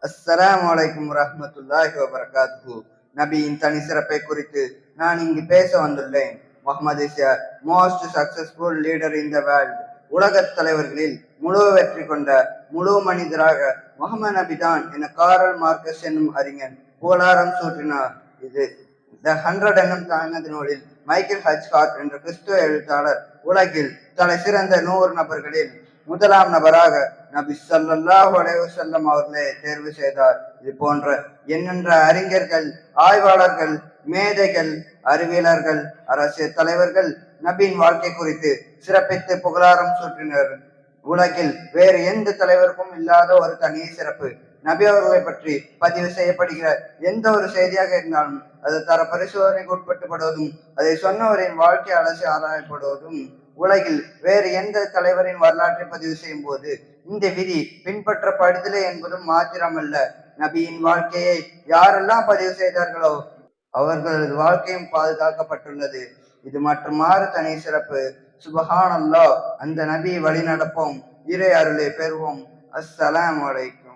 அஸ்ஸலாமு அலைக்கும் வரஹ்மத்துல்லாஹி வபரகாத்துஹு. நபியின் தனி சிறப்பை குறித்து நான் இங்கு பேச வந்துள்ளேன். Muhammad is a most successful leader in the world. உலகத் தலைவர்களில் முழு வெற்றி கொண்ட முழு மனிதராக முகமது நபி தான் என காரல் மார்க்கஸ் என்னும் அறிஞன் புகழாரம் சூட்டினார். இது த 100 என்னும் தனது நூலில் மைக்கேல் ஹட்ச்கார்ட் என்ற கிறிஸ்துவ எழுத்தாளர் உலகில் தலை சிறந்த 100 நபர்களில் முதலாம் நபராக நபி ஸல்லல்லாஹு அலைஹி வஸல்லம் அவர்களே தேர்வு செய்தார். இது போன்ற எண்ணற்ற அறிஞர்கள், ஆய்வாளர்கள், மேதைகள், அறிவியலர்கள், அரசியல் தலைவர்கள் நபியின் வாழ்க்கை குறித்து சிறப்பித்து புகழாரம் சூட்டினர். உலகில் வேறு எந்த தலைவருக்கும் இல்லாத ஒரு தனி சிறப்பு. நபி அவர்களை பற்றி பதிவு செய்யப்படுகிற எந்த ஒரு செய்தியாக இருந்தாலும் அது தர பரிசோதனைக்கு உட்பட்டுப்படுவதும் அதை சொன்னவரின் வாழ்க்கை அலசி ஆராயப்படுவதும் உலகில் வேறு எந்த தலைவரின் வரலாற்றை பதிவு செய்யும் போது இந்த விதி பின்பற்றப்படுதலை என்பதும் மாத்திரமல்ல, நபியின் வாழ்க்கையை யாரெல்லாம் பதிவு செய்தார்களோ அவர்களது வாழ்க்கையும் பாதுகாக்கப்பட்டுள்ளது. இது மற்றுமாறு தனி சிறப்பு. சுபஹானல்லாஹ். அந்த நபியை வழி நடப்போம், இறை அருளை பெறுவோம். அஸ்ஸலாமு அலைக்கும்.